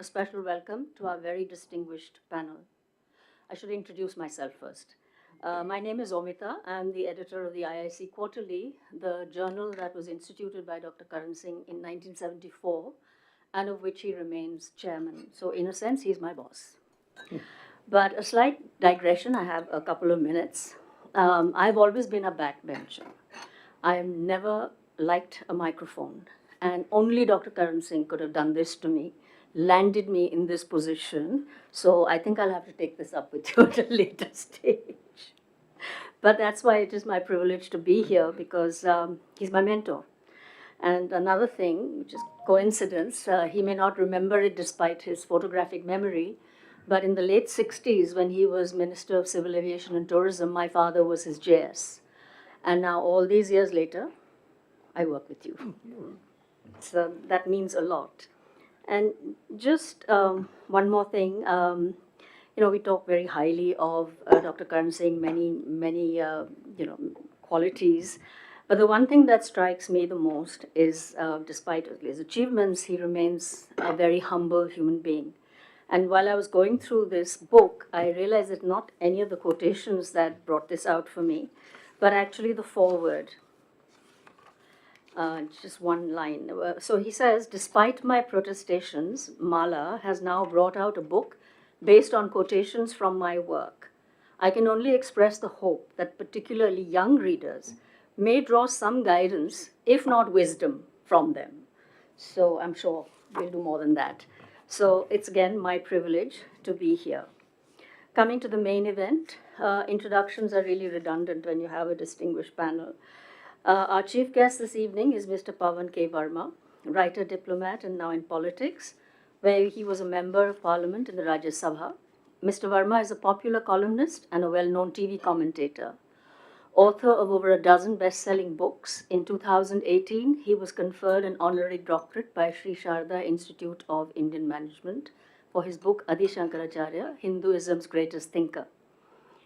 a special welcome to our very distinguished panel. I should introduce myself first. My name is Omita. I'm the editor of the IIC Quarterly, the journal that was instituted by Dr. Karan Singh in 1974, and of which he remains chairman. So, in a sense, he's my boss. But a slight digression, I have a couple of minutes. I've always been a backbencher. I've never liked a microphone, and only Dr. Karan Singh could have done this to me, landed me in this position. So I think I'll have to take this up with you at a later stage. But that's why it is my privilege to be here because he's my mentor. And another thing, which is coincidence, he may not remember it despite his photographic memory, but in the late 60s, when he was Minister of Civil Aviation and Tourism, my father was his JS. And now, all these years later, I work with you. So that means a lot. And just one more thing, we talk very highly of Dr. Karan Singh, many qualities. But the one thing that strikes me the most is, despite his achievements, he remains a very humble human being. And while I was going through this book, I realized that not any of the quotations that brought this out for me, but actually the foreword. Just one line. So he says, despite my protestations, Mala has now brought out a book based on quotations from my work. I can only express the hope that particularly young readers may draw some guidance, if not wisdom, from them. So I'm sure we'll do more than that. So it's again my privilege to be here. Coming to the main event, introductions are really redundant when you have a distinguished panel. Our chief guest this evening is Mr. Pawan K. Verma, writer, diplomat, and now in politics, where he was a member of parliament in the Rajya Sabha. Mr. Verma is a popular columnist and a well-known TV commentator. Author of over a dozen best-selling books, in 2018, he was conferred an honorary doctorate by Sri Sharda Institute of Indian Management for his book Adi Shankaracharya, Hinduism's Greatest Thinker.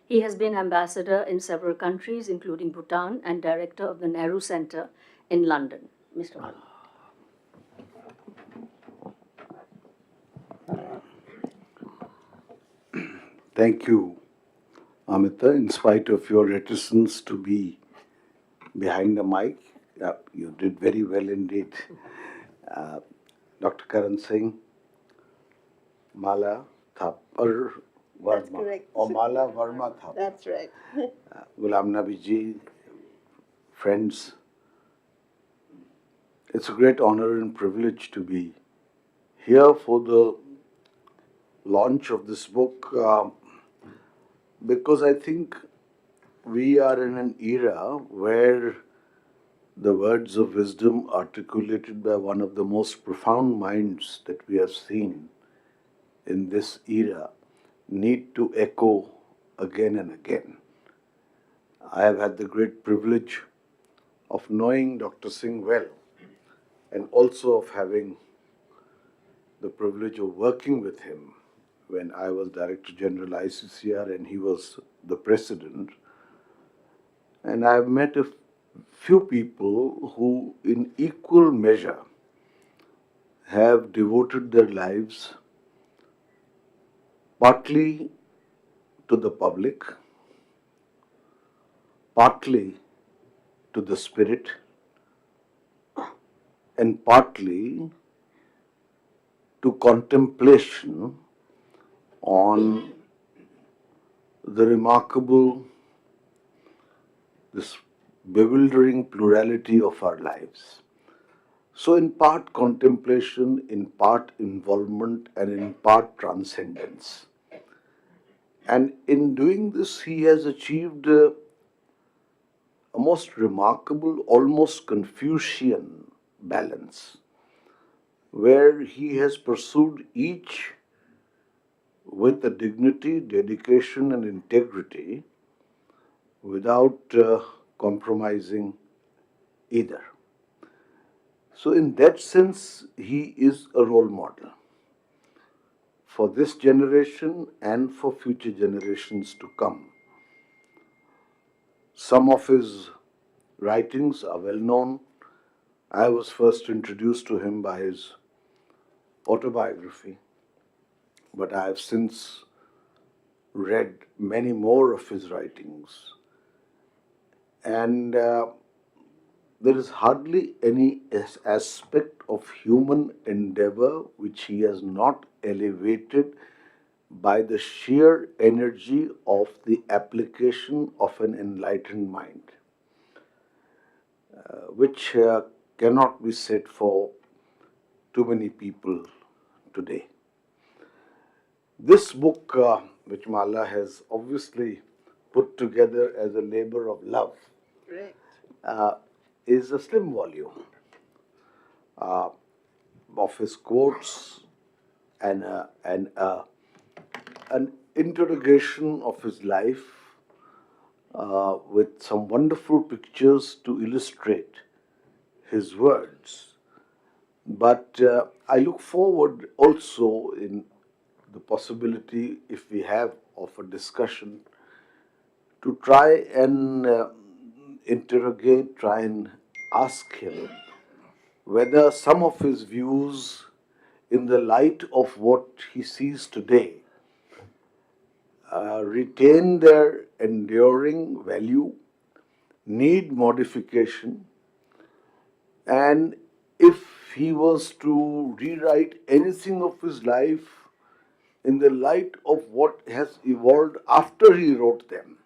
He has been ambassador in several countries, including Bhutan, and director of the Nehru Center in London. Mr. Verma. Thank you, Amita. In spite of your reticence to be behind the mic, you did very well indeed. Dr. Karan Singh, Mala Thapar Verma. That's correct. Or Mala Verma Thapar. That's right. Ghulam Nabi ji, friends, it's a great honor and privilege to be here for the launch of this book because I think we are in an era where the words of wisdom articulated by one of the most profound minds that we have seen in this era need to echo again and again. I have had the great privilege of knowing Dr. Singh well and also of having the privilege of working with him when I was Director General ICCR and he was the President. And I've met a few people who, in equal measure, have devoted their lives partly to the public, partly to the spirit, and partly to contemplation on the remarkable, this bewildering plurality of our lives. So, in part contemplation, in part involvement, and in part transcendence. And in doing this, he has achieved a most remarkable, almost Confucian balance, where he has pursued each with a dignity, dedication, and integrity without compromising either. So, in that sense, he is a role model for this generation and for future generations to come. Some of his writings are well known. I was first introduced to him by his autobiography, but I have since read many more of his writings, and there is hardly any aspect of human endeavor which he has not elevated by the sheer energy of the application of an enlightened mind, which cannot be said for too many people today. This book, which Mala has obviously put together as a labor of love, Correct. uh, is a slim volume of his quotes and, an interrogation of his life with some wonderful pictures to illustrate his words. But I look forward also in the possibility, if we have, of a discussion to try and interrogate, try and ask him whether some of his views, in the light of what he sees today, retain their enduring value, need modification, and if he was to rewrite anything of his life in the light of what has evolved after he wrote them,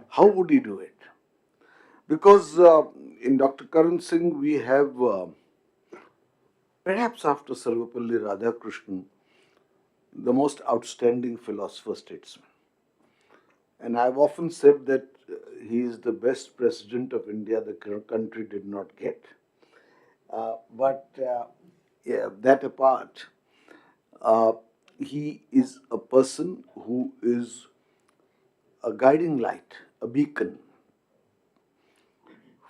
how would he do it? Because in Dr. Karan Singh, we have, perhaps after Sarvapalli Radhakrishnan, the most outstanding philosopher statesman. And I've often said that he is the best president of India the country did not get. But yeah, that apart, uh, he is a person who is a guiding light, a beacon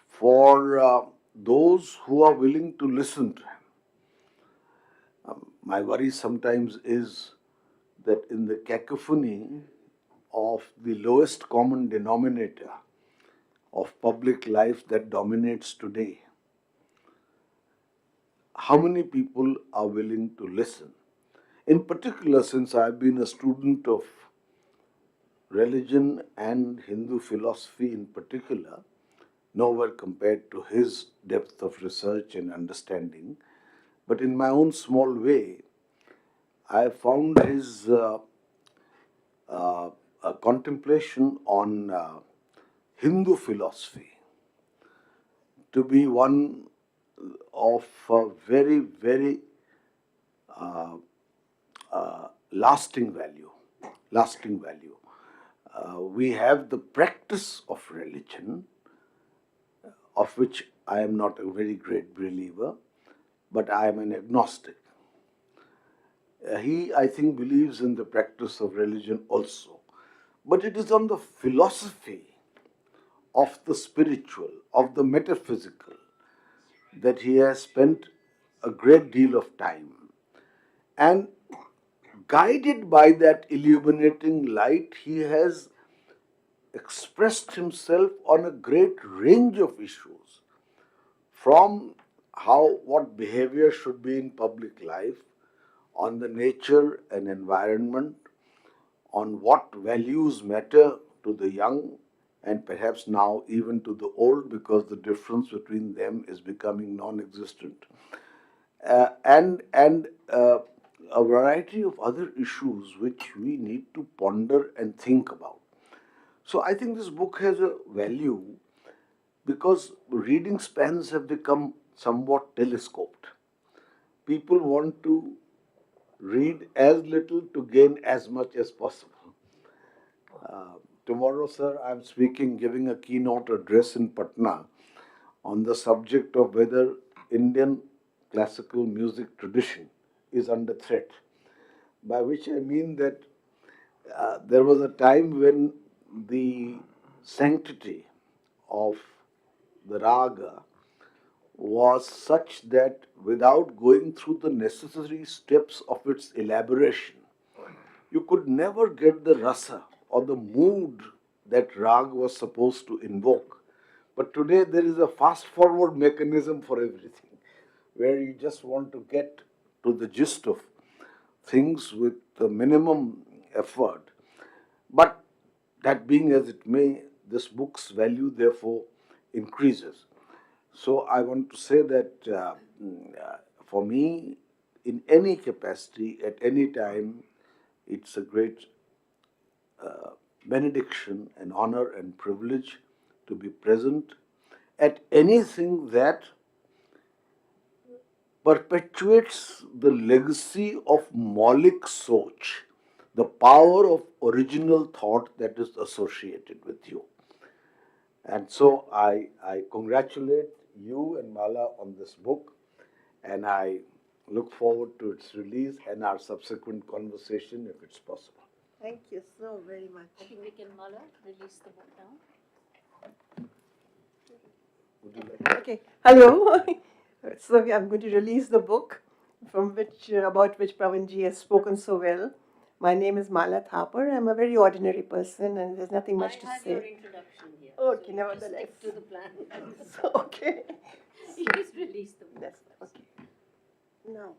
for those who are willing to listen to him. My worry sometimes is that in the cacophony of the lowest common denominator of public life that dominates today, how many people are willing to listen? In particular, since I've been a student of religion and Hindu philosophy in particular, nowhere compared to his depth of research and understanding, but in my own small way, I found his contemplation on Hindu philosophy to be one of very, very lasting value. Lasting value. We have the practice of religion, of which I am not a very great believer, but I am an agnostic. He, I think, believes in the practice of religion also. But it is on the philosophy of the spiritual, of the metaphysical, that he has spent a great deal of time. And guided by that illuminating light, he has expressed himself on a great range of issues, from how what behavior should be in public life, on the nature and environment, on what values matter to the young, and perhaps now even to the old, because the difference between them is becoming non-existent, and a variety of other issues which we need to ponder and think about. So I think this book has a value because reading spans have become somewhat telescoped. People want to read as little to gain as much as possible. Tomorrow, sir, I'm speaking, giving a keynote address in Patna on the subject of whether Indian classical music tradition is under threat. By which I mean that there was a time when the sanctity of the raga was such that without going through the necessary steps of its elaboration, you could never get the rasa or the mood that rag was supposed to invoke. But today there is a fast forward mechanism for everything, where you just want to get to the gist of things with the minimum effort. But that being as it may, this book's value therefore increases. So I want to say that for me, in any capacity, at any time, it's a great benediction and honor and privilege to be present at anything that perpetuates the legacy of Maulik Soch, the power of original thought that is associated with you. And so I congratulate you and Mala on this book, and I look forward to its release and our subsequent conversation if it's possible. Thank you so very much. I think we can, Mala, release the book now. Would you like? Okay, hello. So I'm going to release the book from which about which Pravinji has spoken so well. My name is Mala Thapar. I'm a very ordinary person, and there's nothing much to I have say. your introduction here. Okay, so nevertheless. Just stick to the plan. So, okay. Please release the book. That's okay. Now,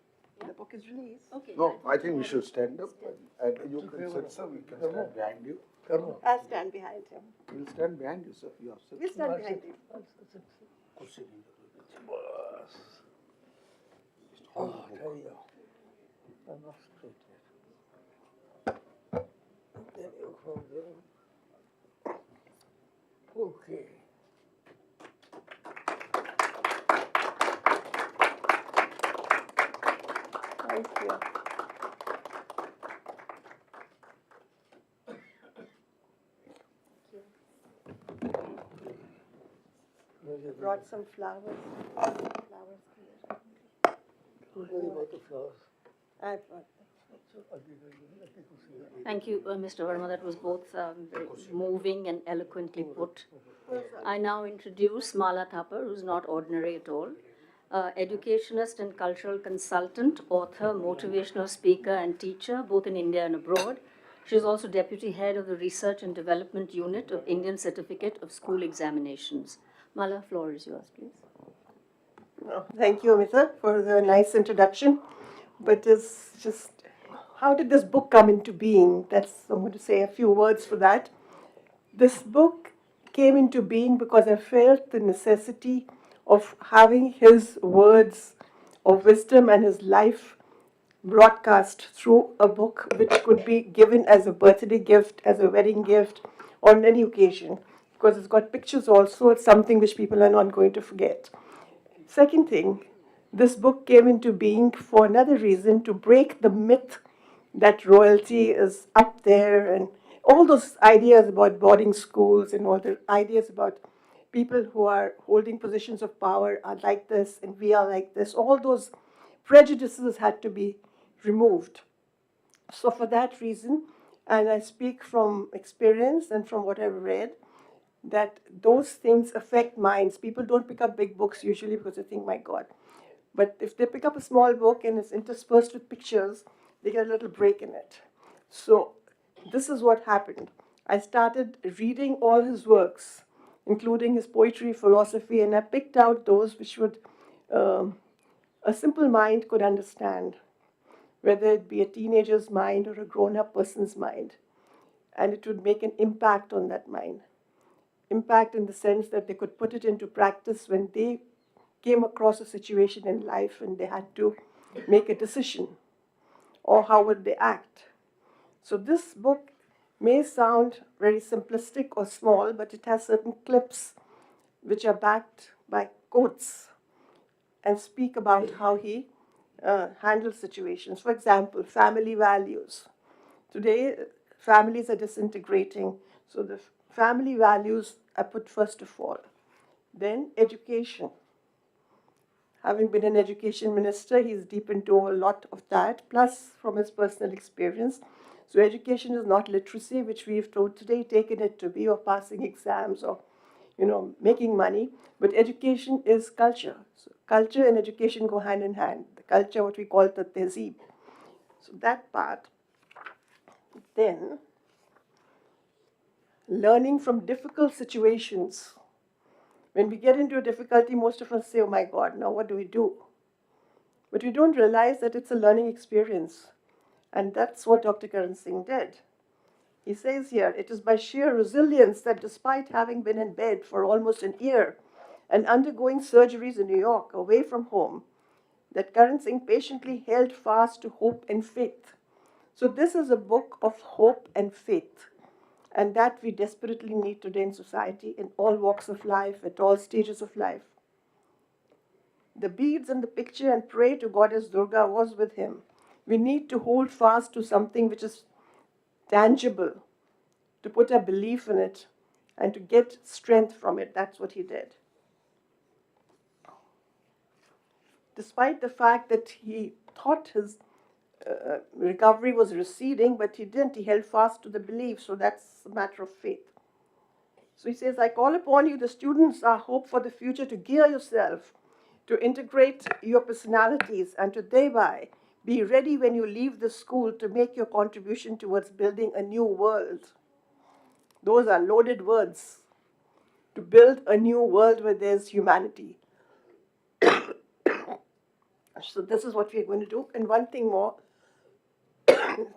the book is released. Okay. No, I think we should stand up and you can sit, sir. We can stand behind you. I'll stand behind him. We'll stand behind you, sir. You are We'll stand behind him. Okay. Thank you. Brought some flowers. Flowers here. Worry about the flowers. I brought Thank you, Mr. Verma. That was both very moving and eloquently put. I now introduce Mala Thapar, who's not ordinary at all. Educationist and cultural consultant, author, motivational speaker, and teacher, both in India and abroad. She is also deputy head of the Research and Development Unit of Indian Certificate of School Examinations. Mala, floor is yours, please. Thank you, Amita, for the nice introduction. But it's just, how did this book come into being? I'm going to say a few words for that. This book came into being because I felt the necessity of having his words of wisdom and his life broadcast through a book which could be given as a birthday gift, as a wedding gift, on any occasion. Because it's got pictures also, it's something which people are not going to forget. Second thing, this book came into being for another reason, to break the myth that royalty is up there, and all those ideas about boarding schools and all the ideas about people who are holding positions of power are like this and we are like this. All those prejudices had to be removed. So for that reason, and I speak from experience and from what I've read, that those things affect minds. People don't pick up big books usually because they think, my God. But if they pick up a small book and it's interspersed with pictures, they get a little break in it. So this is what happened. I started reading all his works, including his poetry, philosophy, and I picked out those which would a simple mind could understand, whether it be a teenager's mind or a grown-up person's mind, and it would make an impact on that mind. Impact in the sense that they could put it into practice when they came across a situation in life and they had to make a decision, or how would they act. So this book may sound very simplistic or small, but it has certain clips which are backed by quotes and speak about how he handles situations. For example, family values. Today, families are disintegrating, so the family values are put first of all. Then education. Having been an education minister, he's deep into a lot of that, plus from his personal experience. So education is not literacy, which we've today taken it to be, or passing exams, or making money, but education is culture. So culture and education go hand in hand. The culture, what we call the tehzeeb. So that part. Then, learning from difficult situations. When we get into a difficulty, most of us say, oh my God, now what do we do? But we don't realize that it's a learning experience. And that's what Dr. Karan Singh did. He says here, it is by sheer resilience that despite having been in bed for almost an year and undergoing surgeries in New York away from home, that Karan Singh patiently held fast to hope and faith. So this is a book of hope and faith, and that we desperately need today in society in all walks of life, at all stages of life. The beads and the picture and pray to Goddess Durga was with him. We need to hold fast to something which is tangible, to put a belief in it, and to get strength from it. That's what he did. Despite the fact that he thought his recovery was receding, but he didn't. He held fast to the belief, so that's a matter of faith. So he says, I call upon you, the students, our hope for the future, to gear yourself, to integrate your personalities, and to thereby be ready when you leave the school to make your contribution towards building a new world. Those are loaded words. To build a new world where there's humanity. So this is what we're going to do. And one thing more,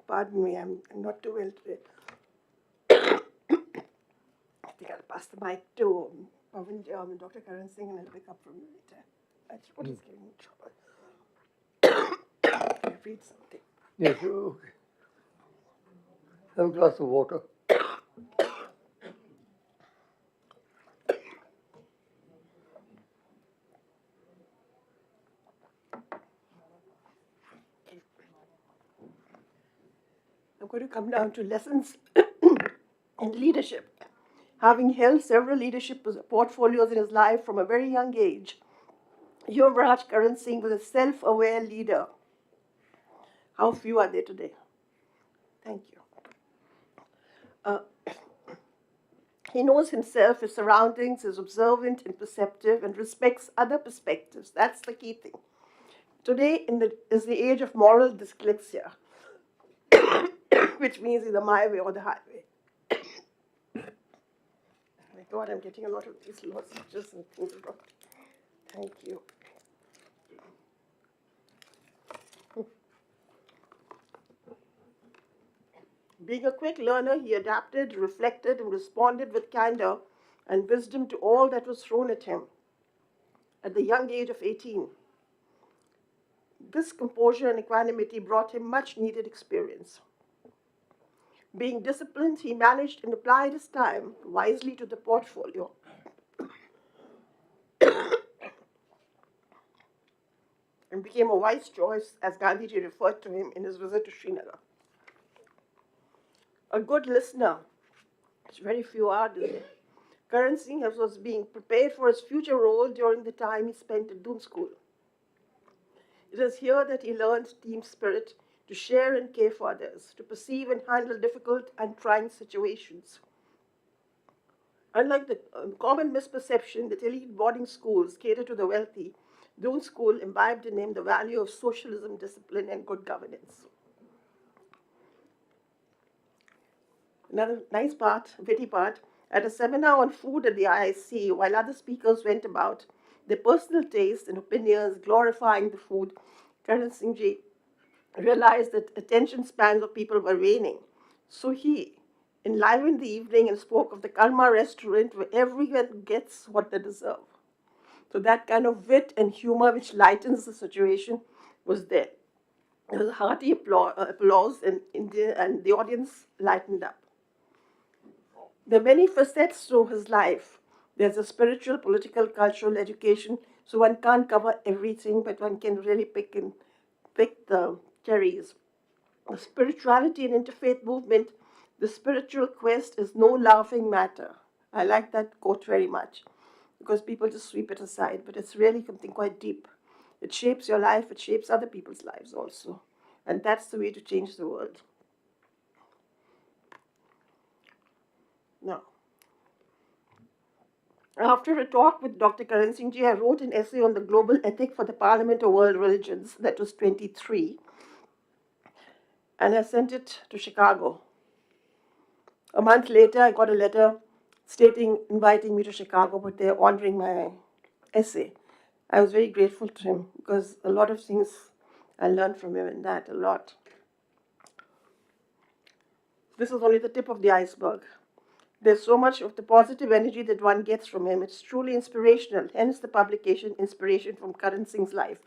pardon me, I'm not too well today. I think I'll pass the mic to Dr. Karan Singh, and I'll pick up from you later. That's what is giving me trouble. Can I read something? Yes, okay. Have a glass of water. I'm going to come down to lessons in leadership. Having held several leadership portfolios in his life from a very young age, Yuvraj Karan Singh was a self-aware leader. How few are there today? Thank you. He knows himself, his surroundings, is observant and perceptive, and respects other perspectives. That's the key thing. Today is the age of moral dyslexia, which means either my way or the highway. My God, I'm getting a lot of these lozenges and things wrong. Thank you. Being a quick learner, he adapted, reflected, and responded with candor and wisdom to all that was thrown at him at the young age of 18. This composure and equanimity brought him much needed experience. Being disciplined, he managed and applied his time wisely to the portfolio. And became a wise choice, as Gandhiji referred to him in his visit to Srinagar. A good listener, which very few are today. Karan Singh was being prepared for his future role during the time he spent at Doon School. It is here that he learned team spirit, to share and care for others, to perceive and handle difficult and trying situations. Unlike the common misperception that elite boarding schools cater to the wealthy, Doon School imbibed in him the value of socialism, discipline, and good governance. Another nice part, witty part, at a seminar on food at the IIC, while other speakers went about their personal tastes and opinions glorifying the food, Karan Singh ji realized that attention spans of people were waning. So he enlivened the evening and spoke of the Karma restaurant where everyone gets what they deserve. So that kind of wit and humor which lightens the situation was there. There was hearty applause and the audience lightened up. There are many facets to his life. There's a spiritual, political, cultural, education, so one can't cover everything, but one can really pick the cherries. The spirituality and interfaith movement, the spiritual quest is no laughing matter. I like that quote very much because people just sweep it aside, but it's really something quite deep. It shapes your life, it shapes other people's lives also. And that's the way to change the world. Now, after a talk with Dr. Karan Singh ji, I wrote an essay on the global ethic for the Parliament of World Religions. That was 23. And I sent it to Chicago. A month later, I got a letter inviting me to Chicago, but they're honoring my essay. I was very grateful to him because a lot of things I learned from him in that, a lot. this is only the tip of the iceberg. There's so much of the positive energy that one gets from him. It's truly inspirational. Hence the publication, Inspiration from Karan Singh's Life.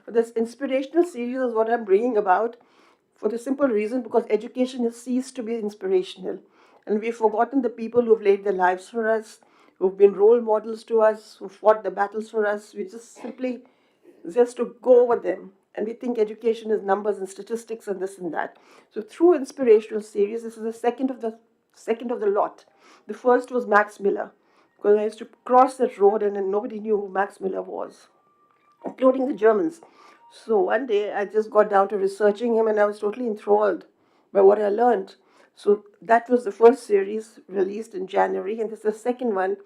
This inspirational series is what I'm bringing about for the simple reason because education has ceased to be inspirational. And we've forgotten the people who've laid their lives for us, who've been role models to us, who fought the battles for us. We just simply just to go over them. And we think education is numbers and statistics and this and that. So through inspirational series, this is the second of the lot. The first was Max Miller, because I used to cross that road and nobody knew who Max Miller was, including the Germans. So one day I just got down to researching him and I was totally enthralled by what I learned. So that was the first series released in January, and this is the second one,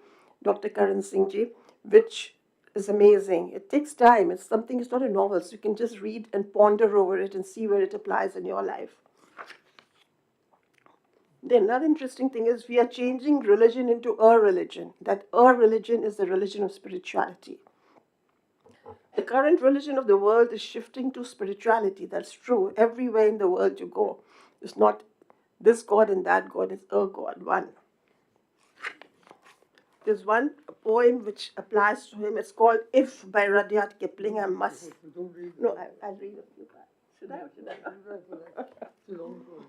Dr. Karan Singh ji, which is amazing. It takes time. It's something, it's not a novel, so you can just read and ponder over it and see where it applies in your life. Then another interesting thing is we are changing religion into a religion. That a religion is the religion of spirituality. The current religion of the world is shifting to spirituality. That's true. Everywhere in the world you go, it's not this God and that God, it's a God, one. There's one poem which applies to him. It's called If by Rudyard Kipling. I must. Don't read. No, I'll read it. Should I or should I? It's a long poem.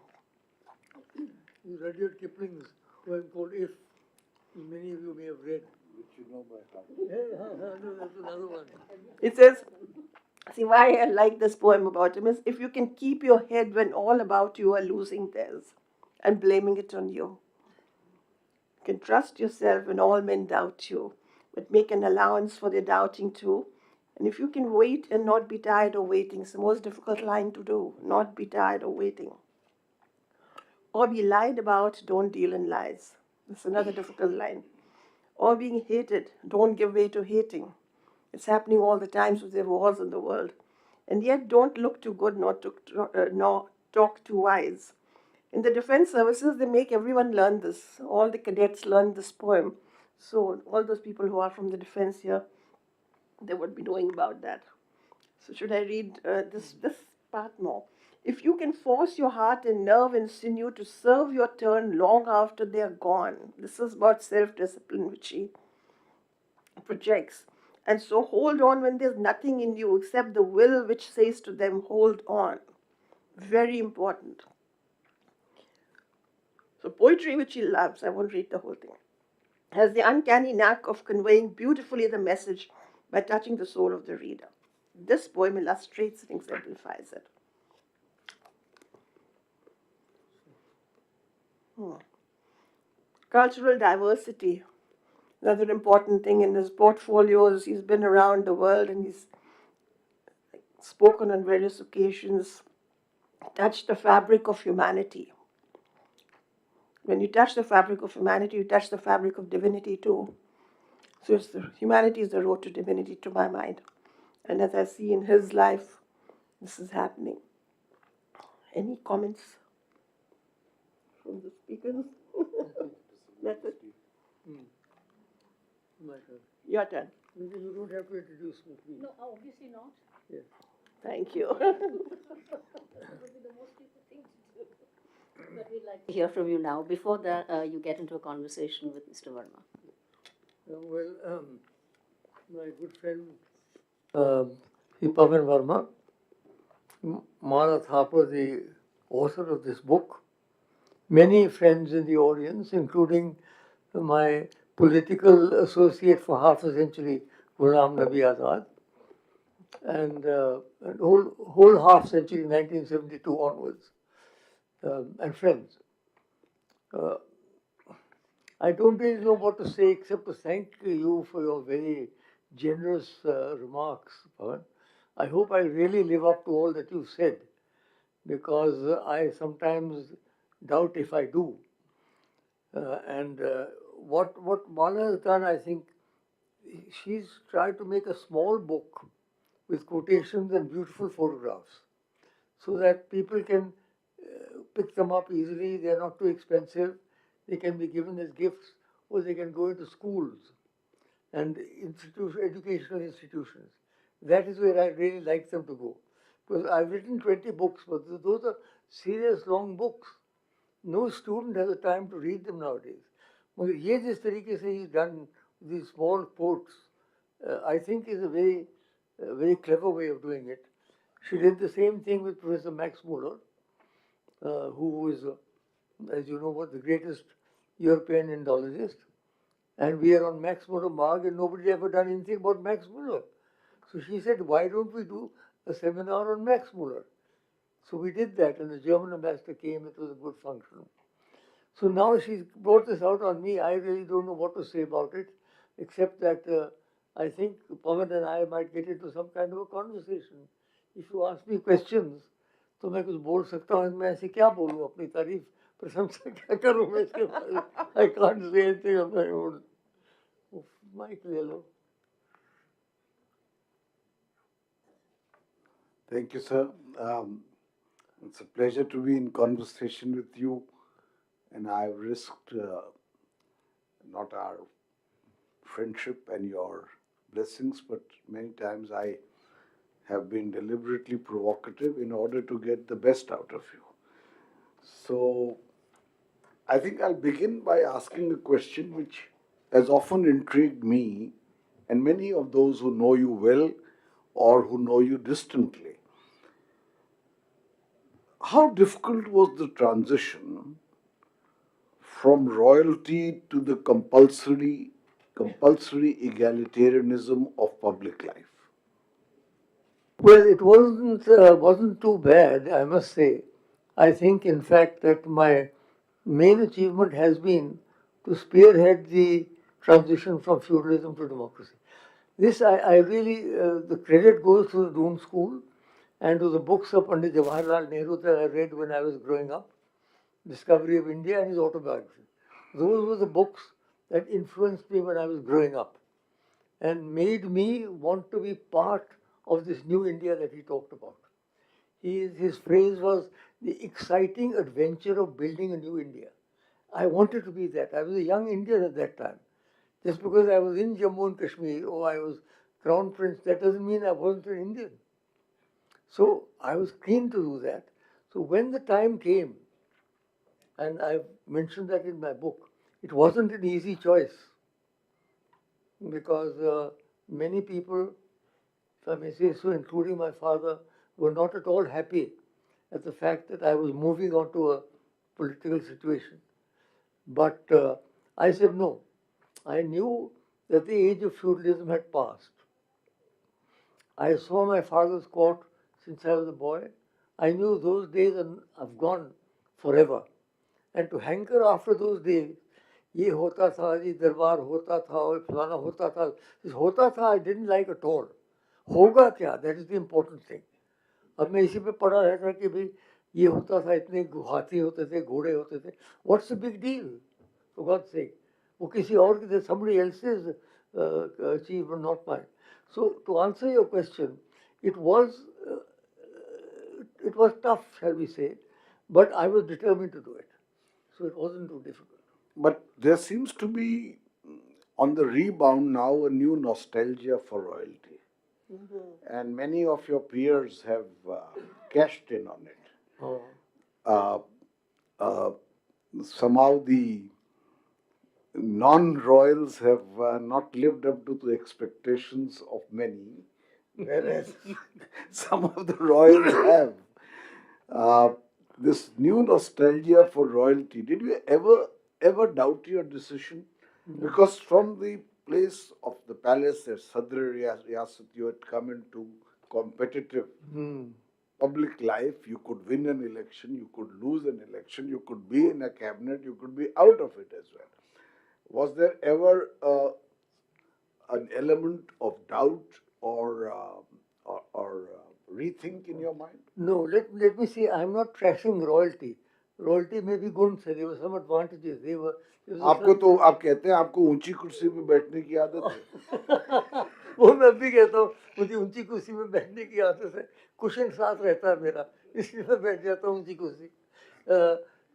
You Rudyard Kipling's poem called If, many of you may have read. Which you know by heart. No, that's another one. It says, see, why I like this poem about him is if you can keep your head when all about you are losing theirs and blaming it on you. You can trust yourself when all men doubt you, but make an allowance for their doubting too. And if you can wait and not be tired of waiting, it's the most difficult line to do, not be tired of waiting. Or be lied about, don't deal in lies. That's another difficult line. Or being hated, don't give way to hating. It's happening all the time, so there are wars in the world. And yet, don't look too good, nor talk too wise. In the defense services, they make everyone learn this. All the cadets learn this poem. So all those people who are from the defense here, they would be knowing about that. So should I read this part more? If you can force your heart and nerve and sinew to serve your turn long after they are gone, this is about self-discipline, which he projects. And so hold on when there's nothing in you except the will which says to them, hold on. Very important. So poetry, which he loves, I won't read the whole thing, has the uncanny knack of conveying beautifully the message by touching the soul of the reader. This poem illustrates and exemplifies it. Cultural diversity. Another important thing in his portfolios, he's been around the world and he's spoken on various occasions, touched the fabric of humanity. When you touch the fabric of humanity, you touch the fabric of divinity too. So humanity is the road to divinity, to my mind. And as I see in his life, this is happening. Any comments from the speakers? That's it. My turn. Your turn. You don't have to introduce me, please. No, obviously not. Yes. Thank you. That would be the most stupid thing to do. But we'd like to hear from you now. Before that, you get into a conversation with Mr. Verma. My good friend Pavan Verma, Mara Thapar, the author of this book, many friends in the audience, including my political associate for half a century, Ghulam Nabi Azad, and whole half century, 1972 onwards, and friends. I don't really know what to say except to thank you for your very generous remarks, Pavan. I hope I really live up to all that you've said, because I sometimes doubt if I do. What Mala has done, I think, she's tried to make a small book with quotations and beautiful photographs so that people can pick them up easily. They're not too expensive. They can be given as gifts, or they can go into schools and educational institutions. That is where I really like them to go. Because I've written 20 books, but those are serious long books. no student has the time to read them nowadays. मगर ये जिस तरीके से he's done these small quotes, I think is a very clever way of doing it. She did the same thing with Professor Max Muller, who is, as you know, was the greatest European Indologist. And we are on Max Muller Marg, and nobody ever done anything about Max Muller. So she said, why don't we do a seminar on Max Muller? So we did that, and the German ambassador came. It was a good function. So now she's brought this out on me. I really don't know what to say about it, except that I think Pawan and I might get into some kind of a conversation. If you ask me questions, तो मैं कुछ बोल सकता हूँ. मैं ऐसे क्या बोलूँ अपनी तारीफ प्रशंसा क्या करूँ मैं इसके बारे? I can't say anything of my own. Mike ले लो. Thank you, sir. It's a pleasure to be in conversation with you, and I've risked not our friendship and your blessings, but many times I have been deliberately provocative in order to get the best out of you. So, I think I'll begin by asking a question which has often intrigued me and many of those who know you well or who know you distantly. How difficult was the transition from royalty to the compulsory egalitarianism of public life? Well, it wasn't too bad, I must say. I think, in fact, that my main achievement has been to spearhead the transition from feudalism to democracy. This, I really, the credit goes to the Doon School and to the books of Pandit Jawaharlal Nehru that I read when I was growing up, Discovery of India and his autobiography. Those were the books that influenced me when I was growing up and made me want to be part of this new India that he talked about. His phrase was the exciting adventure of building a new India. I wanted to be that. I was a young Indian at that time. Just because I was in Jammu and Kashmir or I was Crown Prince, that doesn't mean I wasn't an Indian. So I was keen to do that. So when the time came, and I've mentioned that in my book, it wasn't an easy choice because many people, if I may say so, including my father, were not at all happy at the fact that I was moving on to a political situation. But I said no. I knew that the age of feudalism had passed. I saw my father's court since I was a boy. I knew those days have gone forever. And to hanker after those days, ये होता था, ये दरबार होता था, और फलाना होता था. This होता था I didn't like at all. होगा क्या? That is the important thing. अब मैं इसी पे पढ़ा रहता कि भाई ये होता था, इतने हाथी होते थे, घोड़े होते थे. What's the big deal? For God's sake. वो किसी और के, somebody else's achievement, not mine. So to answer your question, it was tough, shall we say, but I was determined to do it. So it wasn't too difficult. But there seems to be on the rebound now a new nostalgia for royalty. And many of your peers have cashed in on it. Oh. Uh, uh, Somehow the non-royals have not lived up to the expectations of many, whereas some of the royals have. This new nostalgia for royalty, did you ever doubt your decision? Because from the place of the palace at Sadr Riyasat, you had come into competitive public life. You could win an election, you could lose an election, you could be in a cabinet, you could be out of it as well. Was there ever an element of doubt or rethink in your mind? No, let me see. I'm not trashing royalty. Royalty may be good. There were some advantages. There was आपको तो आप कहते हैं आपको ऊंची कुर्सी पे बैठने की आदत है. वो मैं भी कहता हूँ मुझे ऊंची कुर्सी में बैठने की आदत है. कुशन साथ रहता है मेरा, इसलिए मैं बैठ जाता हूँ ऊंची कुर्सी.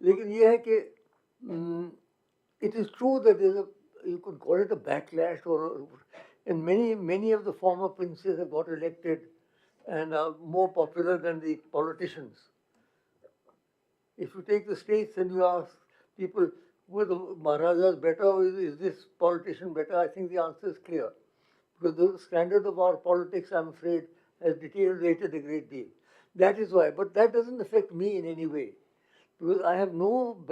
लेकिन ये है कि it is true that there's a, you could call it a backlash, and many of the former princes have got elected and are more popular than the politicians. If you take the states and you ask people, were the Maharajas better or is this politician better, I think the answer is clear. Because the standard of our politics, I'm afraid, has deteriorated a great deal. That is why. But that doesn't affect me in any way. Because I have no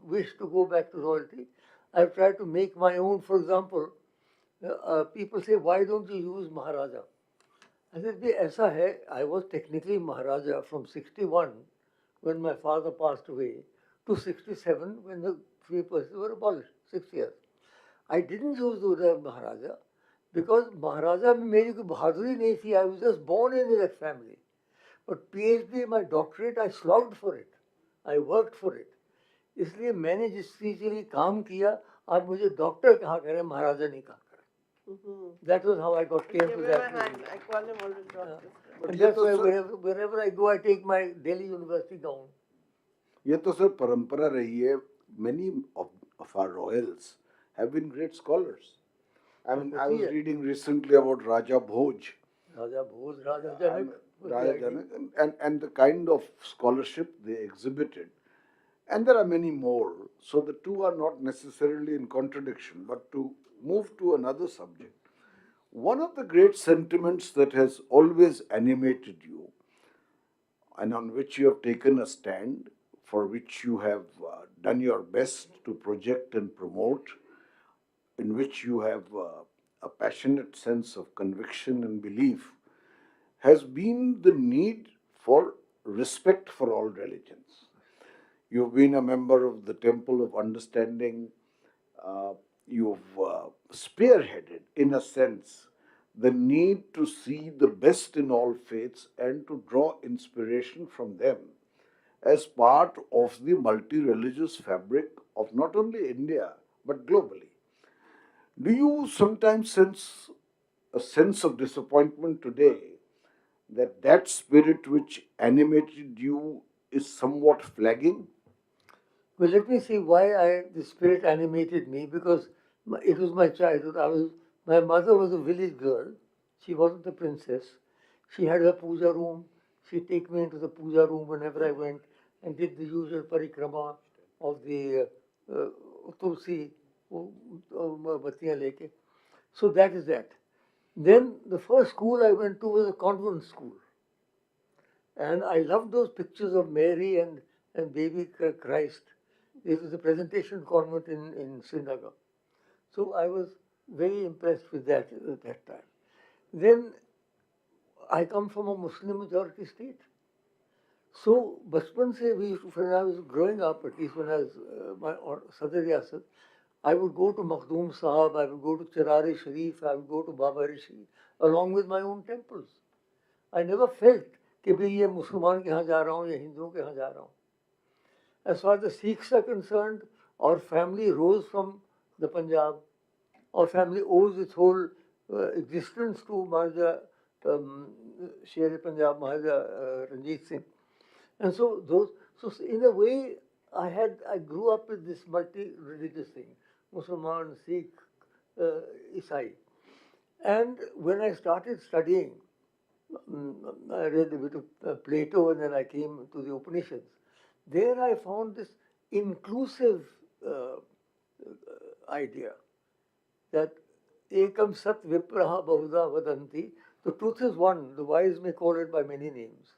wish to go back to royalty. I've tried to make my own. For example, people say, why don't you use Maharaja? I said, "भी ऐसा है, I was technically Maharaja from 61 when my father passed away to 67 when the three persons were abolished, 6 years. I didn't use the word Maharaja because Maharaja में मेरी कोई बहादुरी नहीं थी. I was just born in that family. But PhD, my doctorate, I slogged for it. I worked for it. इसलिए मैंने जिस चीज़ के लिए काम किया, आप मुझे डॉक्टर कहा करें, महाराजा नहीं कहा करें. That was how I came to that. I call him always doctor. And that's why wherever I go, I take my Delhi University gown. ये तो सर परंपरा रही है. Many of our royals have been great scholars. I mean, I was reading recently about Raja Bhoj. Raja Bhoj, Raja Janak. Raja Janak, and the kind of scholarship they exhibited. And there are many more. So the two are not necessarily in contradiction. But to move to another subject, one of the great sentiments that has always animated you and on which you have taken a stand, for which you have done your best to project and promote, in which you have a passionate sense of conviction and belief, has been the need for respect for all religions. You've been a member of the Temple of Understanding. You've spearheaded, in a sense, the need to see the best in all faiths and to draw inspiration from them as part of the multi religious fabric of not only India but globally. Do you sometimes sense a sense of disappointment today that that spirit which animated you is somewhat flagging? Well, let me see why the spirit animated me, because it was my childhood. My mother was a village girl. She wasn't a princess. She had her puja room. She'd take me into the puja room whenever I went and did the usual parikrama of the tulsi, batiyan leke. So that is that. Then the first school I went to was a convent school. And I loved those pictures of Mary and baby Christ. It was a presentation convent in Srinagar. So I was very impressed with that at that time. Then I come from a Muslim majority state. So bachpan se when I was growing up, at least when I was my Sadr Riyasat, I would go to Makhdoom Sahab, I would go to Charare Sharif, I would go to Baba Rishi, along with my own temples. I never felt कि भाई ये मुसलमान के यहाँ जा रहा हूँ या हिंदुओं के यहाँ जा रहा हूँ. As far as the Sikhs are concerned, our family rose from the Punjab. Our family owes its whole existence to Maharaja Sher Punjab, Maharaja Ranjit Singh. And so in a way, I grew up with this multi-religious thing, Muslim, Sikh, Isai. And when I started studying, I read a bit of Plato and then I came to the Upanishads. There I found this inclusive idea that ekam sat vipraha bahuda vadanti. The truth is one. The wise may call it by many names.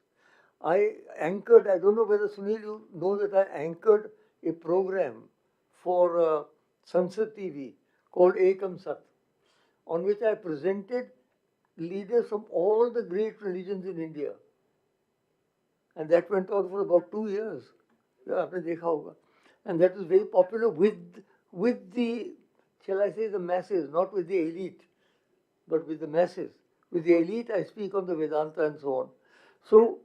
I anchored, I don't know whether Sunil, you know that I anchored a program for Sansad TV called Ekam Sat, on which I presented leaders from all the great religions in India. And that went on for about 2 years. And that was very popular with the, shall I say, the masses, not with the elite, but with the masses. With the elite, I speak on the Vedanta and so on. So,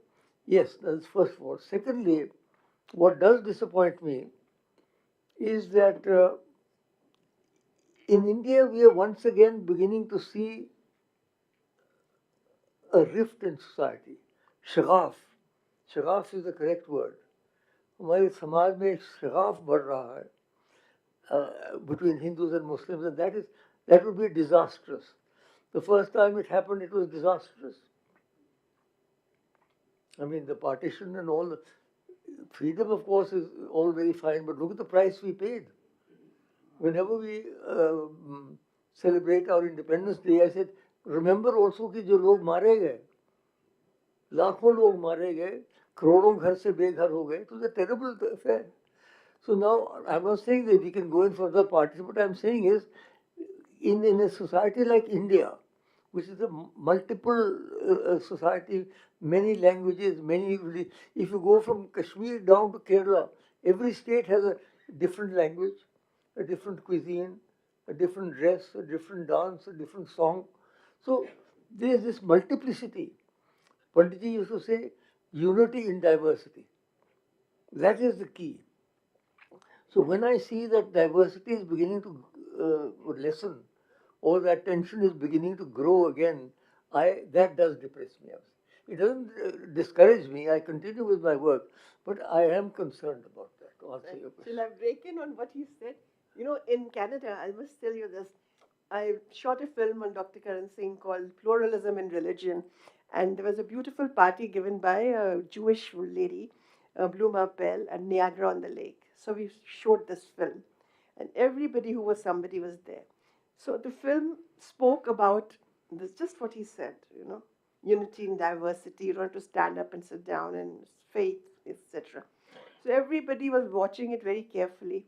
yes, that's first of all. Secondly, what does disappoint me is that in India, we are once again beginning to see a rift in society. Shagaf. Shagaf is the correct word. हमारे समाज में एक शगाफ बढ़ रहा है between Hindus and Muslims, and that would be disastrous. The first time it happened, it was disastrous. I mean, the partition and all, freedom, of course, is all very fine, but look at the price we paid. Whenever we celebrate our Independence Day, I said, remember also कि जो लोग मारे गए, लाखों लोग मारे गए, करोड़ों घर से बेघर हो गए. It was a terrible affair. So now, I'm not saying that we can go in for other parties. What I'm saying is, in a society like India, which is a multiple society, many languages, if you go from Kashmir down to Kerala, every state has a different language, a different cuisine, a different dress, a different dance, a different song. So there is this multiplicity. Panditji used to say, unity in diversity. That is the key. So when I see that diversity is beginning to lessen, or that tension is beginning to grow again, that does depress me. It doesn't discourage me. I continue with my work, but I am concerned about that. To answer your question. Shall I break in on what he said? You know, in Canada, I must tell you this. I shot a film on Dr. Karan Singh called Pluralism in Religion, and there was a beautiful party given by a Jewish lady, Bluma Pell, at Niagara on the Lake. So we showed this film, and everybody who was somebody was there. So the film spoke about this, just what he said, unity and diversity. You don't have to stand up and sit down, and faith, etc. So everybody was watching it very carefully.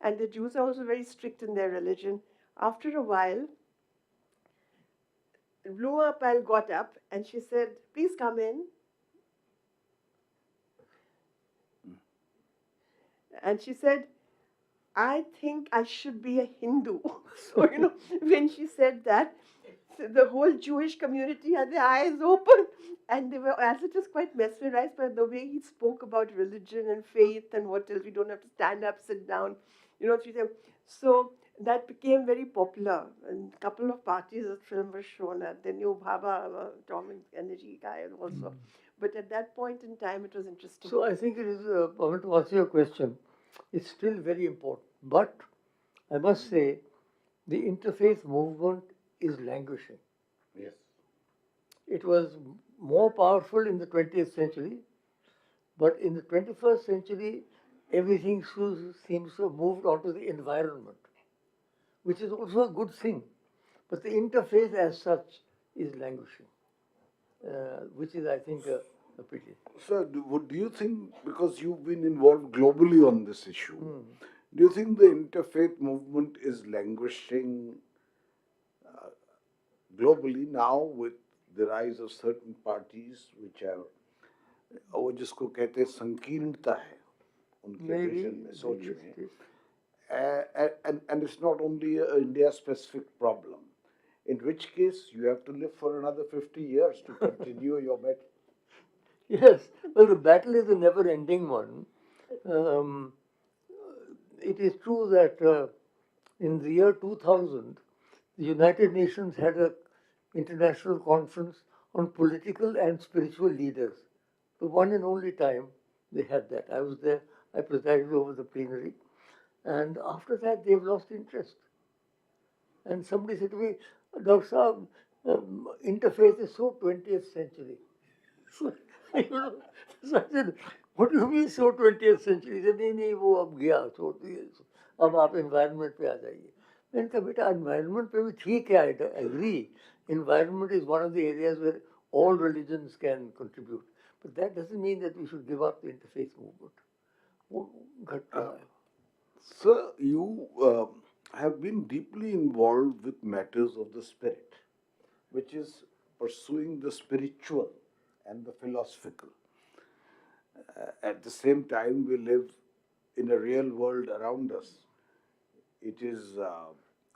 And the Jews are also very strict in their religion. After a while, Blua Pal got up and she said, "Please come in." And she said, "I think I should be a Hindu." So, when she said that, so the whole Jewish community had their eyes open, and they were, as it is, quite mesmerized by the way he spoke about religion and faith and what else. We don't have to stand up, sit down, she said. So that became very popular, and a couple of parties that film was shown at. The new Baba, atomic energy guy, also. But at that point in time, it was interesting. So I think it is, I want to answer your question, it's still very important. But I must say, the interfaith movement is languishing. Yes. It was more powerful in the 20th century, but in the 21st century, everything seems to have moved onto the environment, which is also a good thing. But the interfaith as such is languishing, which is, I think, a pity. Sir, do you think, because you've been involved globally on this issue, do you think the interfaith movement is languishing globally now with the rise of certain parties which are, वो जिसको कहते हैं संकीर्णता है उनके Maybe, vision में सोच maybe में it is. and it's not only a India specific problem, in which case you have to live for another 50 years to continue your battle. Yes, well, the battle is a never ending one. It is true that in the year 2000, the United Nations had an international conference on political and spiritual leaders. The one and only time they had that. I was there, I presided over the plenary. And after that, they've lost interest. And somebody said to me, Dr. Saab, interfaith is so 20th century. So, so I said, what do you mean so 20th century? He said, नहीं वो अब गया छोड़ दिए अब आप environment पे आ जाइए. मैंने कहा बेटा environment पे भी ठीक है, I agree. Environment is one of the areas where all religions can contribute. But that doesn't mean that we should give up the interfaith movement. वो घट रहा है. Sir, you have been deeply involved with matters of the spirit, which is pursuing the spiritual and the philosophical. At the same time, we live in a real world around us. It is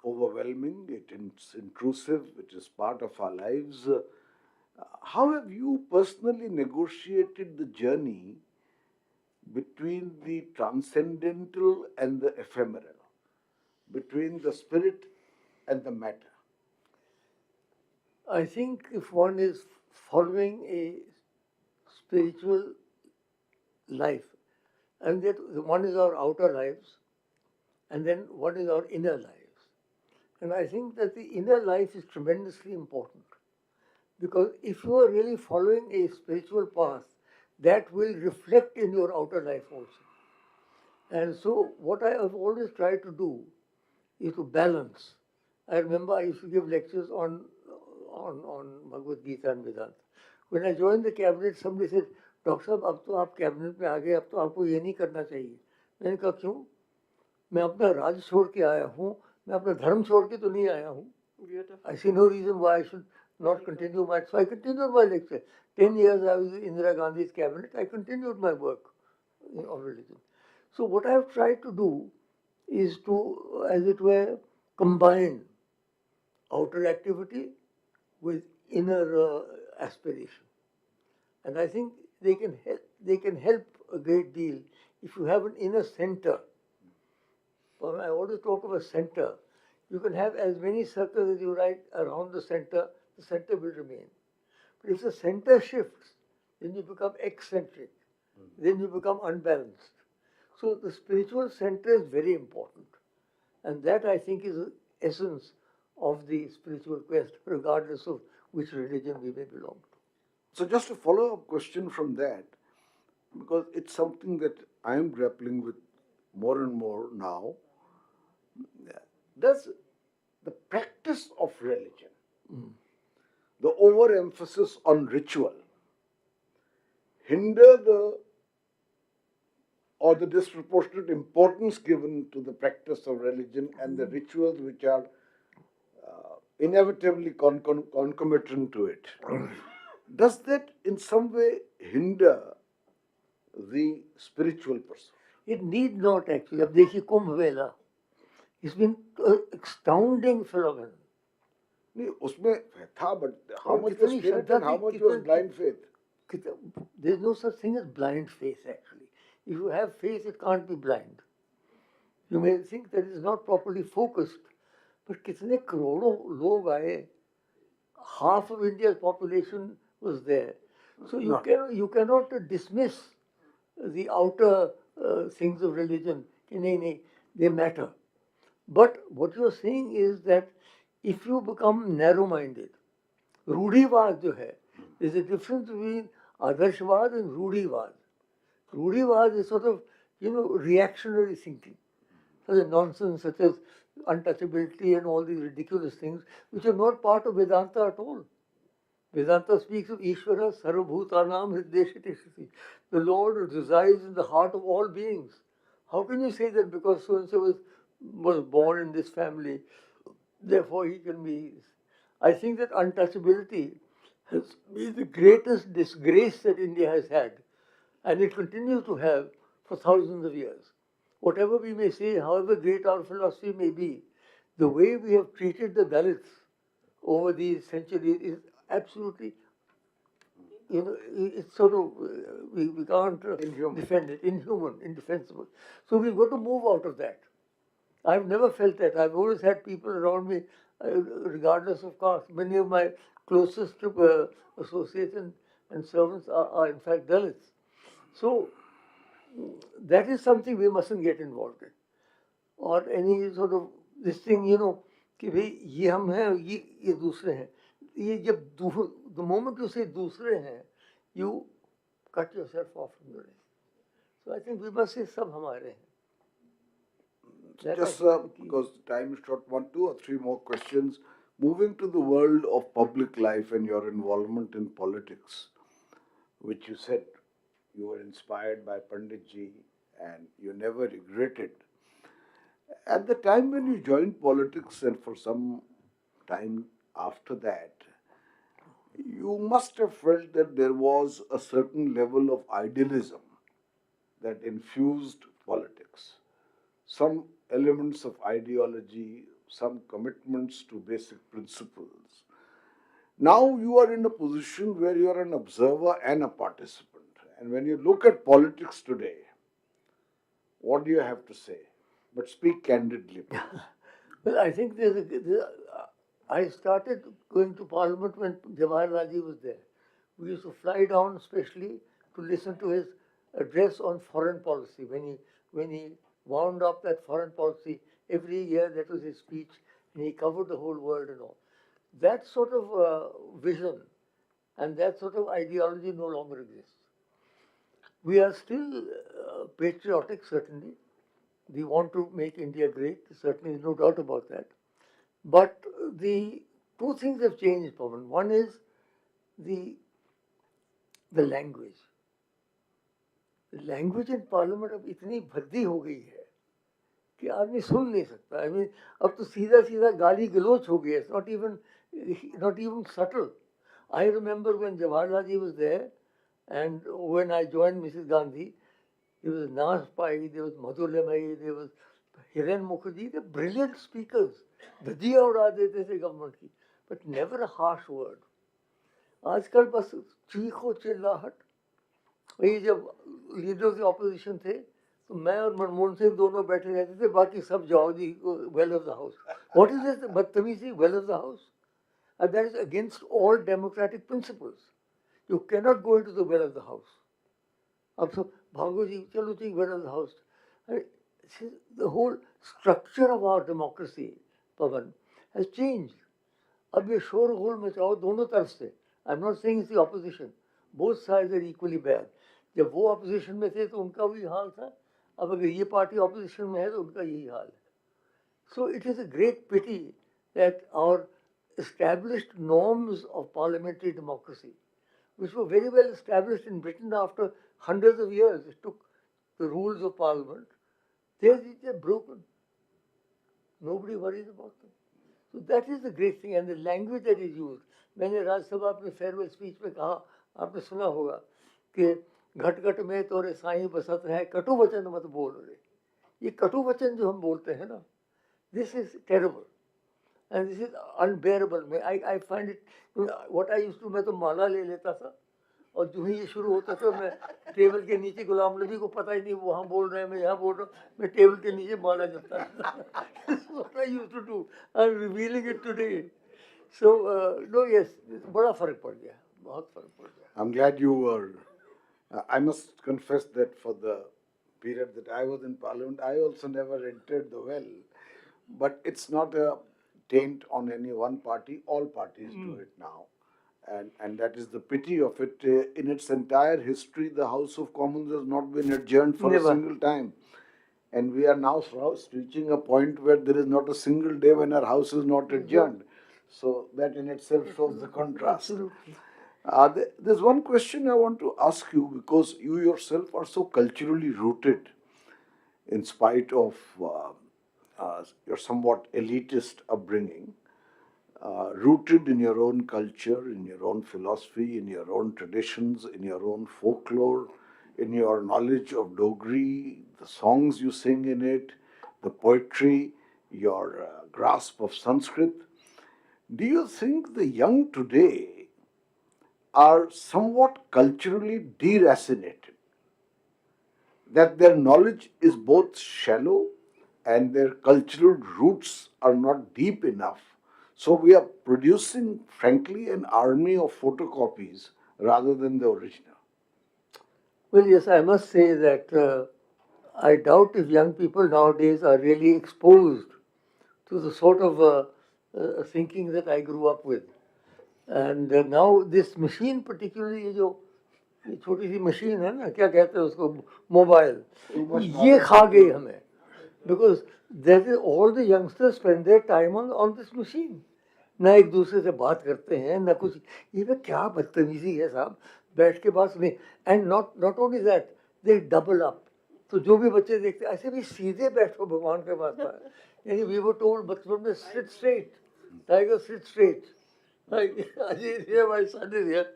overwhelming, it is intrusive, it is part of our lives. How have you personally negotiated the journey between the transcendental and the ephemeral, between the spirit and the matter? I think if one is following a spiritual life, and that one is our outer lives, and then one is our inner lives. And I think that the inner life is tremendously important. Because if you are really following a spiritual path, that will reflect in your outer life also. And so, what I have always tried to do is to balance. I remember I used to give lectures on Bhagavad Gita and Vedanta. When I joined the cabinet, somebody said, "Doctor साहब अब तो आप cabinet में आ गए, अब तो आपको ये नहीं करना चाहिए." मैंने कहा क्यों? मैं अपना राज छोड़ के आया हूँ, मैं अपना धर्म छोड़ के तो नहीं आया हूँ. Beautiful. I see no reason why I should not continue my. So I continued my lecture. 10 years I was in Indira Gandhi's cabinet. I continued my work on religion. So what I have tried to do is to, as it were, combine outer activity with inner aspiration, and I think they can help. They can help a great deal if you have an inner center. When I always talk of a center, you can have as many circles as you like around the center will remain. But if the center shifts, then you become eccentric, then you become unbalanced. So the spiritual center is very important. And that I think is the essence of the spiritual quest, regardless of which religion we may belong to. So, just a follow up question from that, because it's something that I am grappling with more and more now. Does the practice of religion, the overemphasis on ritual, hinder the or the disproportionate importance given to the practice of religion and the rituals which are inevitably concomitant to it? Does that in some way hinder the spiritual pursuit? It need not actually. अब देखिए Kumbh Mela, it's been an astounding phenomenon. नहीं उसमें था, but how और much was कितनी spirit Shraddha and how थी, much was कितनी- blind faith? There's no such thing as blind faith actually. If you have faith, it can't be blind. You may think that it's not properly focused, but कितने करोड़ों लोग आए, half of India's population was there. So you cannot dismiss the outer things of religion. कि नहीं नहीं, they matter. But what you're saying is that if you become narrow-minded, रूढ़िवाद जो है, there's a difference between आदर्शवाद and रूढ़िवाद. रूढ़िवाद is sort of, reactionary thinking. Such a nonsense such as untouchability and all these ridiculous things, which are not part of Vedanta at all. Vedanta speaks of Ishvara Sarvabhutanam Hrideshitishati. The Lord resides in the heart of all beings. How can you say that because so-and-so was born in this family, therefore he can be... I think that untouchability has been the greatest disgrace that India has had, and it continues to have for thousands of years. Whatever we may say, however great our philosophy may be, the way we have treated the Dalits over these centuries is absolutely, it's sort of, we can't Inhuman. defend it, inhuman, indefensible. So we've got to move out of that. I've never felt that. I've always had people around me, regardless of caste. Many of my closest associates and servants are in fact Dalits. So that is something we mustn't get involved in. Or any sort of this thing, कि भाई ये हम हैं, ये दूसरे हैं. ये जब the moment you say दूसरे हैं, you cut yourself off from the rest. So I think we must say सब हमारे हैं. Just because time is short, 2 or 3 more questions. Moving to the world of public life and your involvement in politics, which you said you were inspired by Panditji and you never regretted. At the time when you joined politics and for some time after that, you must have felt that there was a certain level of idealism that infused politics. Some elements of ideology, some commitments to basic principles. Now you are in a position where you are an observer and a participant. And when you look at politics today, what do you have to say? But speak candidly, please. Well, I think I started going to Parliament when Jawaharlal Ji was there. We used to fly down especially to listen to his address on foreign policy. When he wound up that foreign policy, every year that was his speech, and he covered the whole world and all. That sort of vision and that sort of ideology no longer exists. We are still patriotic, certainly. We want to make India great, certainly, no doubt about that. But the two things have changed, Pawan. One is the, the language. The language in Parliament अब इतनी भद्दी हो गई है कि आदमी सुन नहीं सकता. I mean, अब तो सीधा सीधा गाली गलोच हो गया. It's not even subtle. I remember when Jawaharlal ji was there, and when I joined Mrs. Gandhi, there was Nas Pai, there was Madhu Lemai, there was Hiren Mukherjee. They're brilliant speakers. धज्जियाँ उड़ा देते थे government की, but never a harsh word. आजकल बस चीखो चिल्लाहट. ये जब leader of the opposition थे तो मैं और मनमोहन सिंह दोनों बैठे रहते थे, बाकी सब जाओ जी well of the house. What is this बदतमीजी, well of the house? And that is against all democratic principles. You cannot go into the well of the house. अब सब भागो जी, चलो जी well of the house. The whole structure of our democracy, Pavan, has changed. अब ये शोर गोल मचाओ दोनों तरफ से. I'm not saying it's the opposition. Both sides are equally bad. जब वो opposition में थे तो उनका भी हाल था. अब अगर ये पार्टी opposition में है तो उनका यही हाल है. So it is a great pity that our established norms of parliamentary democracy, which were very well established in Britain after hundreds of years, it took the rules of parliament, they're broken. Nobody worries about them. So that is the great thing, and the language that is used. मैंने राज्यसभा अपने farewell speech में कहा, आपने सुना होगा कि घट घट में तोरे साईं बसत है, कटु वचन मत बोल रे. ये कटु वचन जो हम बोलते हैं ना, this is terrible. And this is unbearable. I find it, what I used to, मैं तो माला ले लेता था, और जो ही ये शुरू होता था मैं टेबल के नीचे, गुलाम नबी को पता ही नहीं वहाँ बोल रहे हैं, मैं यहाँ बोल रहा हूँ, मैं टेबल के नीचे माला जपता था. This is what I used to do. I'm revealing it today. So, no, yes, बड़ा फर्क पड़ गया, बहुत फर्क पड़ गया. I'm glad you were. I must confess that for the period that I was in Parliament, I also never entered the well. But it's not a taint on any one party. All parties do it now. And that is the pity of it. In its entire history, the House of Commons has not been adjourned for Never. a single time. And we are now reaching a point where there is not a single day when our House is not adjourned. So that in itself shows the contrast. Absolutely. There's one question I want to ask you, because you yourself are so culturally rooted in spite of your somewhat elitist upbringing, rooted in your own culture, in your own philosophy, in your own traditions, in your own folklore, in your knowledge of Dogri, the songs you sing in it, the poetry, your grasp of Sanskrit. Do you think the young today are somewhat culturally deracinated? That their knowledge is both shallow and their cultural roots are not deep enough. So we are producing, frankly, an army of photocopies rather than the original. Well, yes, I must say that I doubt if young people nowadays are really exposed to the sort of thinking that I grew up with. And now this machine, particularly ये जो ये छोटी सी machine है ना, क्या कहते हैं उसको, मोबाइल, ये खा गई हमें. Because that is all the youngsters spend their time on this machine. ना एक दूसरे से बात करते हैं, ना कुछ. ये में क्या बदतमीजी है साहब, बैठ के बात सुनिए. And not only that, they double up. तो जो भी बच्चे देखते हैं, ऐसे भी सीधे बैठो भगवान के पास में. यानी we were told बचपन में sit straight, tiger sit straight. Ajay is here, my son is here.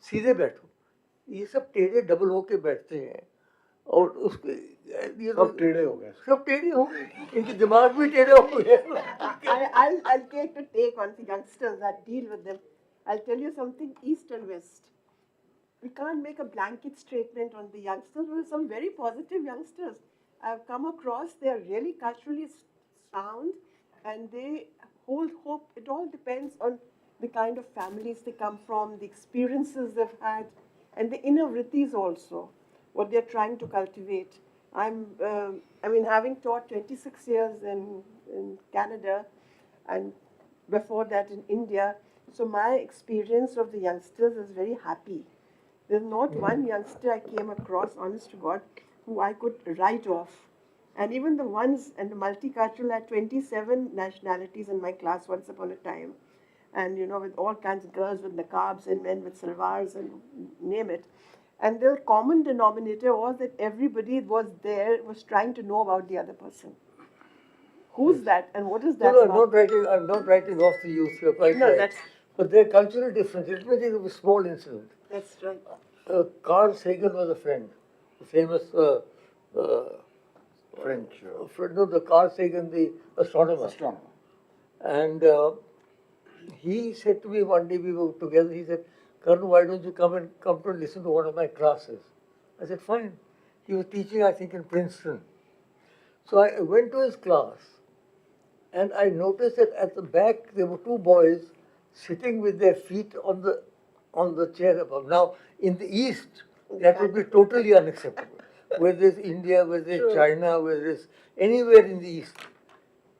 सीधे बैठो. ये सब टेढ़े डबल होके बैठते हैं, और उसके ये सब टेढ़े हो गए. सब टेढ़े हो गए, इनके दिमाग भी टेढ़े हो गए. I'll take on the youngsters that deal with them. I'll tell you something, East and West. We can't make a blanket statement on the youngsters. There are some very positive youngsters I've come across. They are really culturally sound, and they hold hope. It all depends on the kind of families they come from, the experiences they've had, and the inner vrittis also, what they're trying to cultivate. I mean, having taught 26 years in Canada, and before that in India, so my experience of the youngsters is very happy. There's not one youngster I came across, honest to God, who I could write off. And even the ones and the multicultural had 27 nationalities in my class once upon a time. And with all kinds of girls with niqabs and men with salwars and name it. And the common denominator was that everybody was there, was trying to know about the other person. Who's that and what is No, that no, about? I'm not writing off the youth, you're quite No, right. that's But there are cultural differences. Let me think of a small incident. that's right. Carl Sagan was a friend, the famous French no, the Carl Sagan, the astronomer. astronomer. And he said to me one day, we were together, he said, Karan, why don't you come to listen to one of my classes? I said, fine. He was teaching, I think, in Princeton. So I went to his class and I noticed that at the back there were two boys sitting with their feet on the chair above. Now, in the East, that would be totally unacceptable. Whether it's India, whether it's China, whether it's anywhere in the East.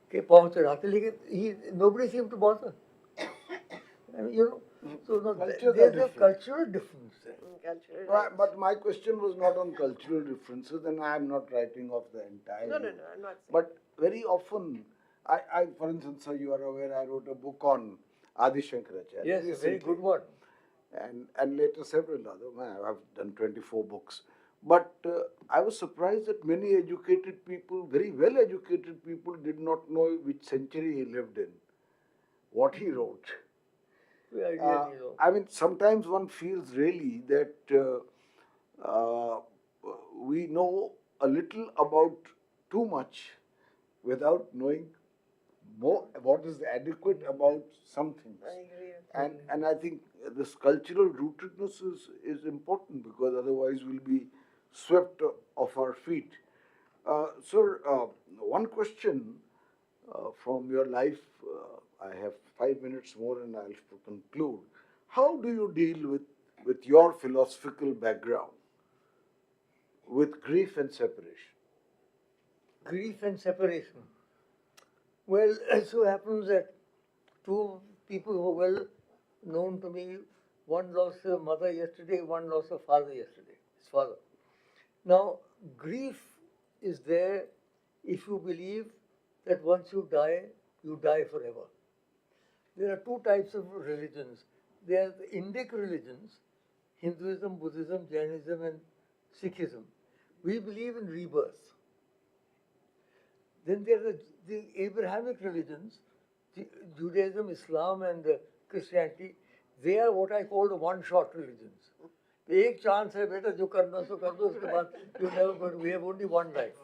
Okay, पाँव चढ़ा के, लेकिन nobody seemed to bother. I mean, so no, Cultures are there's a different. cultural difference there. But my question was not on cultural differences, and I am not writing off the entire. No, I'm not saying. But very often, for instance, sir, you are aware, I wrote a book on Adi Shankaracharya. Yes, a very good one. And later several other. I've done 24 books. But I was surprised that many educated people, very well educated people, did not know which century he lived in, what he wrote. I mean, sometimes one feels really that we know a little about too much without knowing more what is adequate about some things. I agree. And I think this cultural rootedness is important, because otherwise we'll be swept off our feet. Sir, one question from your life. I have 5 minutes more and I'll conclude. How do you deal with your philosophical background with grief and separation? Grief and separation. Well, it so happens that two people who are well known to me, one lost her mother yesterday, one lost her father yesterday, his father. Now, grief is there if you believe that once you die forever. There are two types of religions. There are the Indic religions, Hinduism, Buddhism, Jainism, and Sikhism. We believe in rebirth. Then there are the Abrahamic religions, Judaism, Islam, and Christianity. They are what I call the one-shot religions. एक chance है बेटा जो करना सो कर दो उसके बाद you never going to, we have only one life.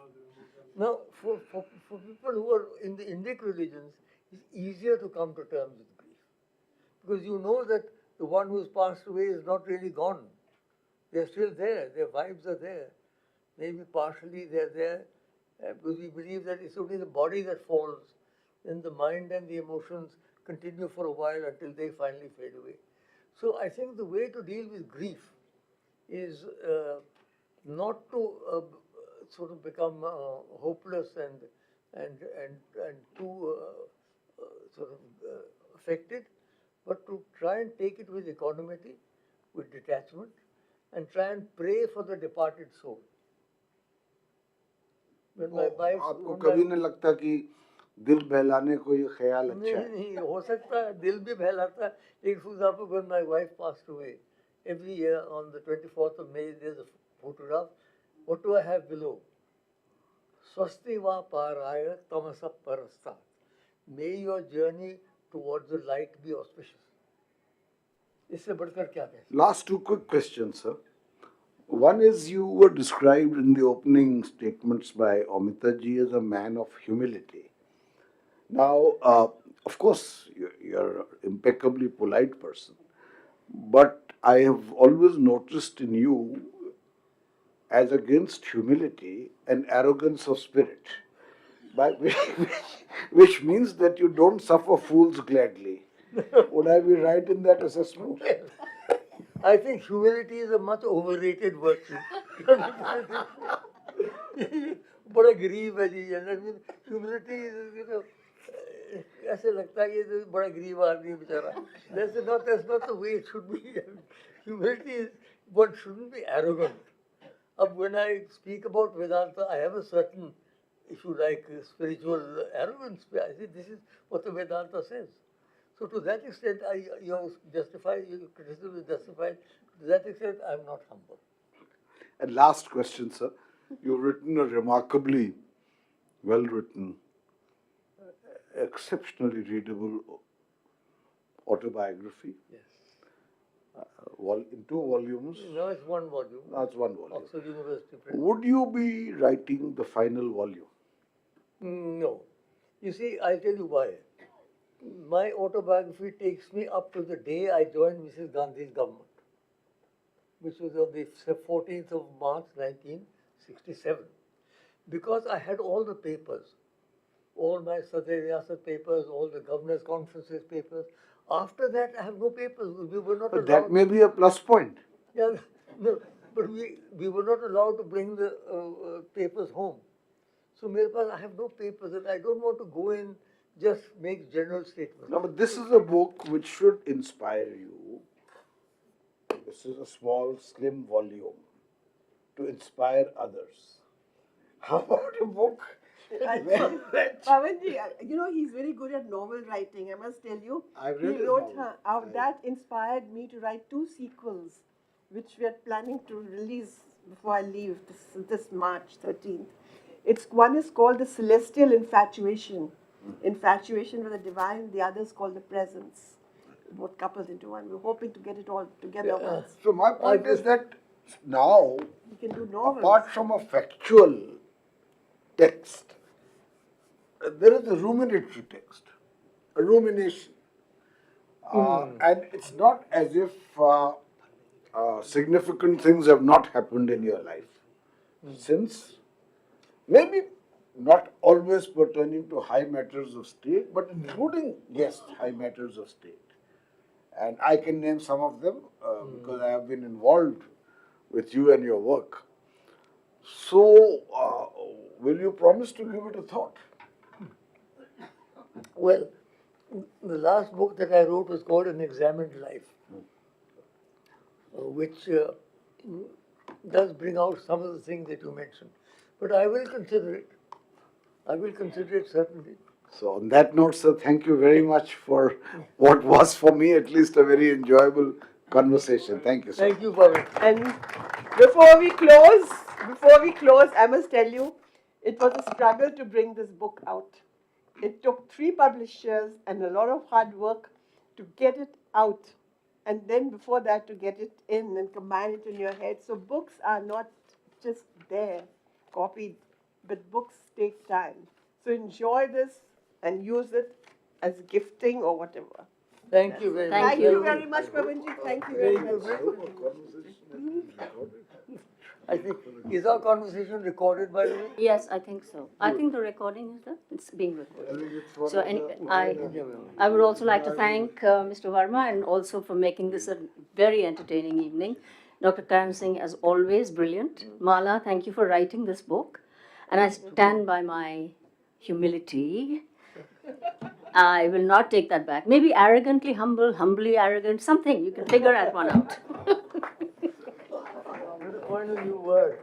Now, for people who are in the Indic religions, it's easier to come to terms with grief. Because you know that the one who's passed away is not really gone. They're still there, their vibes are there. Maybe partially they're there, because we believe that it's only the body that falls, then the mind and the emotions continue for a while until they finally fade away. So I think the way to deal with grief is not to sort of become hopeless and too sort of affected, but to try and take it with equanimity, with detachment, and try and pray for the departed soul. When my wife, आपको कभी नहीं लगता कि दिल बहलाने को ये ख्याल अच्छा है? नहीं हो सकता है, दिल भी बहलाता है. Like, for example, when my wife passed away, every year on the 24th of May, there's a photograph. What do I have below? Swasti va paraya tamasa parasta. May your journey towards the light be auspicious. इससे बढ़कर क्या कहें? Last two quick questions, sir. One is, you were described in the opening statements by Amita ji as a man of humility. Now, of course, you're an impeccably polite person, but I have always noticed in you, as against humility, an arrogance of spirit, by which means that you don't suffer fools gladly. Would I be right in that assessment? I think humility is a much overrated virtue. बड़ा गरीब है जी, humility is, ऐसे लगता है ये बड़ा गरीब आदमी बेचारा. That's not the way it should be. Humility one shouldn't be arrogant. When I speak about Vedanta, I have a certain, if you like, spiritual arrogance. I say this is what the Vedanta says. So to that extent, your criticism is justified. To that extent, I am not humble. And last question, sir. You've written a remarkably well written, exceptionally readable autobiography. Yes. In 2 volumes. No, it's one volume. That's 1 volume. Oxford University Press. Would you be writing the final volume? No. You see, I'll tell you why. My autobiography takes me up to the day I joined Mrs. Gandhi's government, which was on the 14th of March 1967. Because I had all the papers, all my Sadr Riyasat papers, all the governor's conferences papers. After that, I have no papers. We were not But allowed. that may be a plus point. Yeah, no, but we were not allowed to bring the papers home. So, I have no papers, and I don't want to go in just make general statements. No, but this is a book which should inspire you. This is a small, slim volume to inspire others. How about a book? Pavanji, he's very good at novel writing, I must tell you. I've read He his wrote, novel. that inspired me to write 2 sequels, which we are planning to release before I leave this March 13th. One is called The Celestial Infatuation. Infatuation with the divine, the other is called The Presence. Both coupled into one. We're hoping to get it all together once. So my point is that now, We can do novels. apart from a factual text, there is a ruminatory text, a rumination. And it's not as if significant things have not happened in your life. Since, maybe not always pertaining to high matters of state, but including, yes, high matters of state. And I can name some of them because I have been involved with you and your work. So, will you promise to give it a thought? Well, the last book that I wrote was called An Examined Life, which does bring out some of the things that you mentioned. But I will consider it. I will consider it certainly. So, on that note, sir, thank you very much for what was for me at least a very enjoyable conversation. Thank you, sir. Thank you, Pavan. And before we close, I must tell you, it was a struggle to bring this book out. It took 3 publishers and a lot of hard work to get it out. And then before that, to get it in and combine it in your head. So books are not just there, copied, but books take time. So enjoy this and use it as gifting or whatever. Thank you very much. Thank Thank you very much, Pavanji. Thank you very much. I think, is our conversation recorded, by the way? Yes, I think so. I think the recording is there. It's being recorded. So I would also like to thank Mr. Verma and also for making this a very entertaining evening. Dr. Karan Singh, as always, brilliant. Mala, thank you for writing this book. And I stand by my humility. I will not take that back. Maybe arrogantly humble, humbly arrogant, something. You can figure that one out. Point a new word.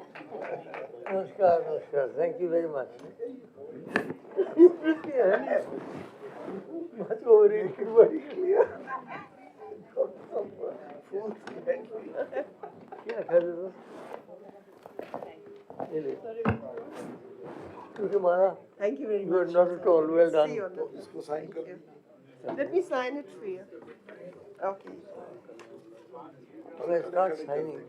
Namaskar, namaskar. Thank you very much. Much overrated, very clear. क्या कर रहे हो? ये ले. Mara, Thank you very you are much. not at all well done. See you on the Thank you. Let me sign it for you. Okay. When I start signing.